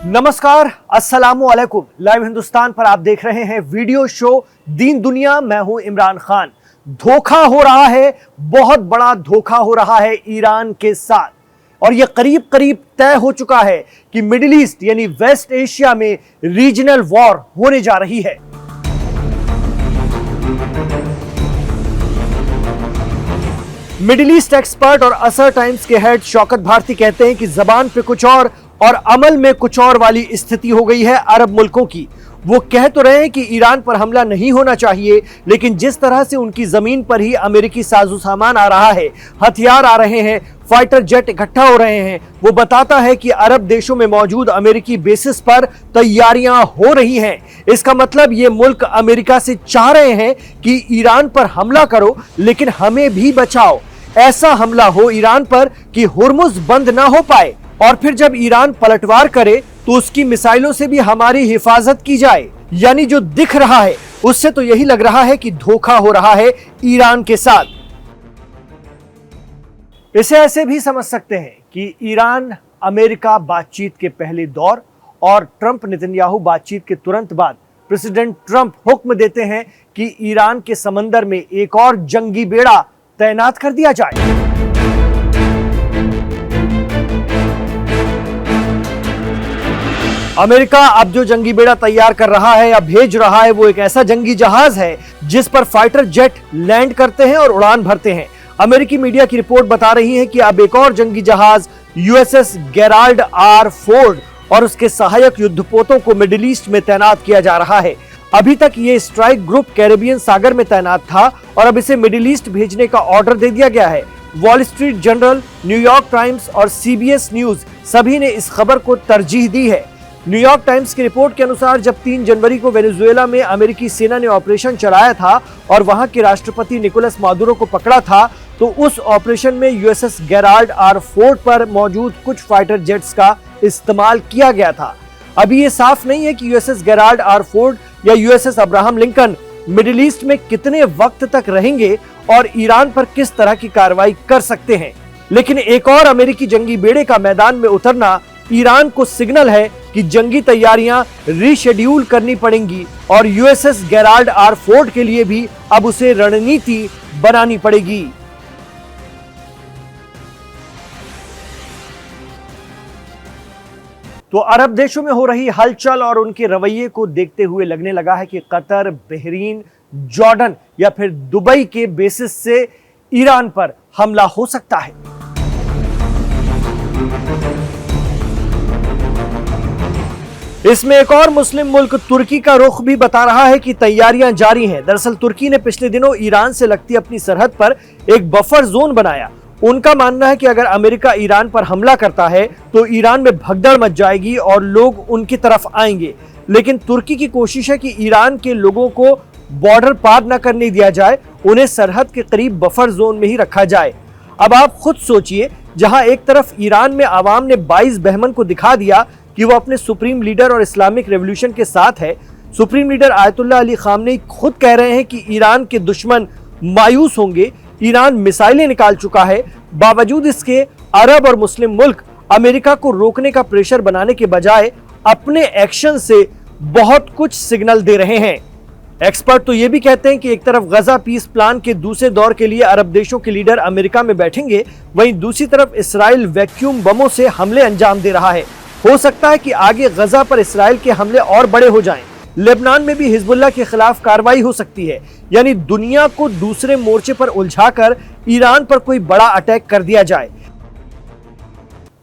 नमस्कार, अस्सलामुअलैकुम। लाइव हिंदुस्तान पर आप देख रहे हैं वीडियो शो दीन दुनिया। मैं हूं इमरान खान। धोखा हो रहा है, बहुत बड़ा धोखा हो रहा है ईरान के साथ, और यह करीब करीब तय हो चुका है कि मिडिल ईस्ट यानी वेस्ट एशिया में रीजनल वॉर होने जा रही है। मिडिल ईस्ट एक्सपर्ट और असर टाइम्स के हेड शौकत भारती कहते हैं कि जबान पे कुछ और अमल में कुछ और वाली स्थिति हो गई है अरब मुल्कों की। वो कह तो रहे हैं कि ईरान पर हमला नहीं होना चाहिए, लेकिन जिस तरह से उनकी जमीन पर ही अमेरिकी साजो सामान आ रहा है, हथियार आ रहे हैं, फाइटर जेट इकट्ठा हो रहे हैं, वो बताता है कि अरब देशों में मौजूद अमेरिकी बेसिस पर तैयारियां हो रही हैं। इसका मतलब ये मुल्क अमेरिका से चाह रहे हैं कि ईरान पर हमला करो, लेकिन हमें भी बचाओ। ऐसा हमला हो ईरान पर कि हुर्मुज बंद ना हो पाए, और फिर जब ईरान पलटवार करे तो उसकी मिसाइलों से भी हमारी हिफाजत की जाए। यानी जो दिख रहा है उससे तो यही लग रहा है कि धोखा हो रहा है ईरान के साथ। इसे ऐसे भी समझ सकते हैं कि ईरान अमेरिका बातचीत के पहले दौर और ट्रंप नेतन्याहू बातचीत के तुरंत बाद प्रेसिडेंट ट्रंप हुक्म देते हैं कि ईरान के समंदर में एक और जंगी बेड़ा तैनात कर दिया जाए। अमेरिका अब जो जंगी बेड़ा तैयार कर रहा है या भेज रहा है, वो एक ऐसा जंगी जहाज है जिस पर फाइटर जेट लैंड करते हैं और उड़ान भरते हैं। अमेरिकी मीडिया की रिपोर्ट बता रही है कि अब एक और जंगी जहाज यूएसएस गेराल्ड आर फोर्ड और उसके सहायक युद्धपोतों को मिडिल ईस्ट में तैनात किया जा रहा है। अभी तक ये स्ट्राइक ग्रुप कैरेबियन सागर में तैनात था और अब इसे मिडिल ईस्ट भेजने का ऑर्डर दे दिया गया है। Wall street journal, New York times और सीबीएस न्यूज सभी ने इस खबर को तरजीह दी है। न्यूयॉर्क टाइम्स की रिपोर्ट के अनुसार जब 3 जनवरी को वेनेजुएला में अमेरिकी सेना ने ऑपरेशन चलाया था और वहां के राष्ट्रपति निकोलस मादुरो को पकड़ा था, तो उस ऑपरेशन में यूएसएस गेराल्ड आर फोर्ड पर मौजूद कुछ फाइटर जेट्स का इस्तेमाल किया गया था। अभी ये साफ नहीं है कि यूएसएस गेराल्ड आर फोर्ड या USS Abraham Lincoln middle east में कितने वक्त तक रहेंगे और ईरान पर किस तरह की कार्रवाई कर सकते हैं। लेकिन एक और अमेरिकी जंगी बेड़े का मैदान में उतरना ईरान को सिग्नल है कि जंगी तैयारियां रीशेड्यूल करनी पड़ेंगी और यूएसएस गेराल्ड आर फोर्ड के लिए भी अब उसे रणनीति बनानी पड़ेगी। तो अरब देशों में हो रही हलचल और उनके रवैये को देखते हुए लगने लगा है कि कतर, बहरीन, जॉर्डन या फिर दुबई के बेसिस से ईरान पर हमला हो सकता है। इसमें एक और मुस्लिम मुल्क तुर्की का रुख भी बता रहा है कि तैयारियां जारी हैं। दरअसल तुर्की ने पिछले दिनों ईरान से लगती अपनी सरहद पर एक बफर जोन बनाया। उनका मानना है कि अगर अमेरिका ईरान पर हमला करता है तो ईरान में भगदड़ मच जाएगी और लोग उनकी तरफ आएंगे। लेकिन तुर्की की कोशिश है कि ईरान के लोगों को बॉर्डर पार न करने दिया जाए, उन्हें सरहद के करीब बफर जोन में ही रखा जाए। अब आप खुद सोचिए, जहां एक तरफ ईरान में आवाम ने 22 बहमन को दिखा दिया कि वो अपने सुप्रीम लीडर और इस्लामिक रेवोल्यूशन के साथ है। Supreme leader Ayatollah Ali Khamenei खुद कह रहे हैं कि ईरान के दुश्मन मायूस होंगे, ईरान मिसाइलें निकाल चुका है। बावजूद इसके अरब और मुस्लिम मुल्क अमेरिका को रोकने का प्रेशर बनाने के बजाय अपने एक्शन से बहुत कुछ सिग्नल दे रहे हैं। एक्सपर्ट तो ये भी कहते हैं कि एक तरफ गजा पीस प्लान के दूसरे दौर के लिए अरब देशों के लीडर अमेरिका में बैठेंगे, वहीं दूसरी तरफ इसराइल वैक्यूम बमों से हमले अंजाम दे रहा है। हो सकता है कि आगे गजा पर इसराइल के हमले और बड़े हो जाएं। लेबनान में भी हिजबुल्लाह के खिलाफ कार्रवाई हो सकती है। यानी दुनिया को दूसरे मोर्चे पर उलझाकर ईरान पर कोई बड़ा अटैक कर दिया जाए।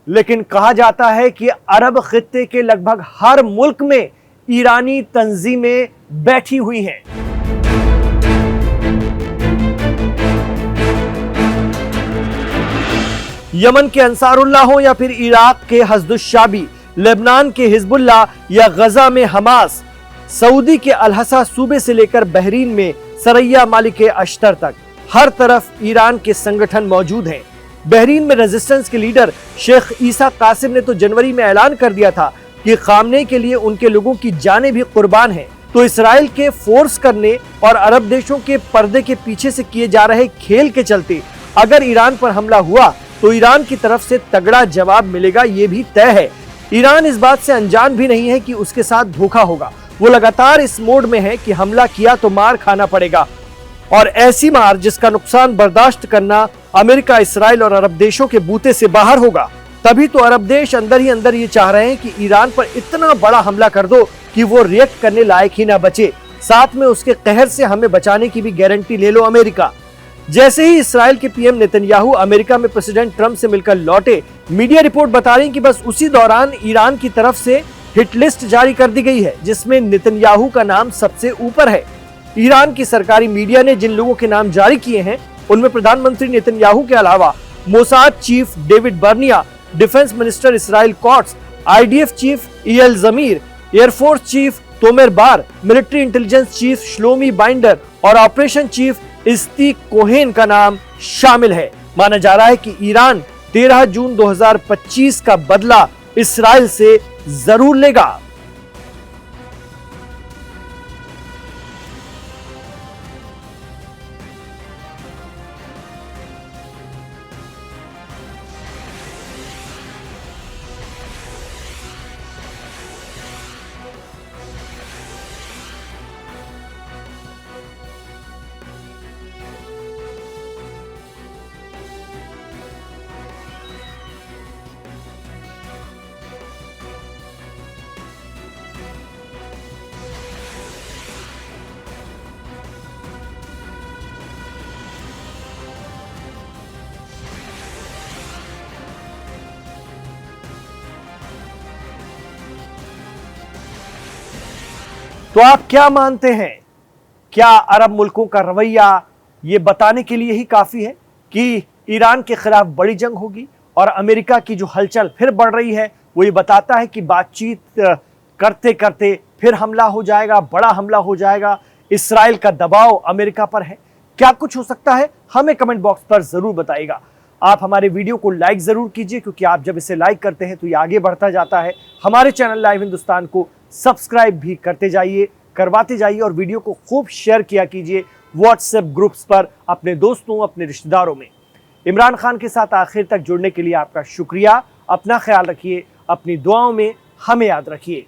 लेकिन कहा जाता है कि अरब खित्ते के लगभग हर मुल्क में ईरानी तंजीमें बैठी हुई हैं। यमन के अंसारुल्लाह हो या फिर इराक के हज़दुश्शाबी, लेबनान के हिजबुल्लाह या गजा में हमास, सऊदी के अल-हसा सूबे से लेकर बहरीन में सरैया मालिक अश्तर तक, हर तरफ ईरान के संगठन मौजूद हैं। बहरीन में रेजिस्टेंस के लीडर शेख ईसा कासिम ने तो जनवरी में ऐलान कर दिया था कि खामनेई के लिए उनके लोगों की जानें भी कुर्बान हैं। तो इसराइल के फोर्स करने और अरब देशों के पर्दे के पीछे से किए जा रहे खेल के चलते अगर ईरान पर हमला हुआ तो ईरान की तरफ से तगड़ा जवाब मिलेगा, ये भी तय है। ईरान इस बात से अनजान भी नहीं है कि उसके साथ धोखा होगा। वो लगातार इस मोड में है कि हमला किया तो मार खाना पड़ेगा, और ऐसी मार जिसका नुकसान बर्दाश्त करना अमेरिका, इसराइल और अरब देशों के बूते से बाहर होगा। तभी तो अरब देश अंदर ही अंदर ये चाह रहे हैं कि ईरान पर इतना बड़ा हमला कर दो कि वो रिएक्ट करने लायक ही ना बचे, साथ में उसके कहर से हमें बचाने की भी गारंटी ले लो अमेरिका। जैसे ही इसराइल के पीएम नेतन्याहू अमेरिका में प्रेसिडेंट ट्रंप से मिलकर लौटे, मीडिया रिपोर्ट बता रही कि बस उसी दौरान ईरान की तरफ से हिट लिस्ट जारी कर दी गई है, जिसमें नेतन्याहू का नाम सबसे ऊपर है। ईरान की सरकारी मीडिया ने जिन लोगों के नाम जारी किए हैं, उनमें प्रधानमंत्री नेतन्याहू के अलावा Mossad chief David Barnea, defence minister Israel Katz, IDF chief Eyal Zamir, air force chief Tomer Bar, military intelligence chief Shlomi Binder और ऑपरेशन चीफ इस्ती कोहेन का नाम शामिल है। माना जा रहा है कि ईरान 13 जून 2025 का बदला इसराइल से जरूर लेगा। तो आप क्या मानते हैं? क्या अरब मुल्कों का रवैया ये बताने के लिए ही काफी है कि ईरान के खिलाफ बड़ी जंग होगी, और अमेरिका की जो हलचल फिर बढ़ रही है वो ये बताता है कि बातचीत करते करते फिर हमला हो जाएगा, बड़ा हमला हो जाएगा, इसराइल का दबाव अमेरिका पर है? क्या कुछ हो सकता है? हमें कमेंट बॉक्स पर जरूर बताइएगा। आप हमारे वीडियो को लाइक जरूर कीजिए, क्योंकि आप जब इसे लाइक करते हैं तो ये आगे बढ़ता जाता है। हमारे चैनल लाइव हिंदुस्तान को सब्सक्राइब भी करवाते जाइए और वीडियो को खूब शेयर किया कीजिए व्हाट्सएप ग्रुप्स पर अपने दोस्तों, अपने रिश्तेदारों में। इमरान खान के साथ आखिर तक जुड़ने के लिए आपका शुक्रिया। अपना ख्याल रखिए, अपनी दुआओं में हमें याद रखिए।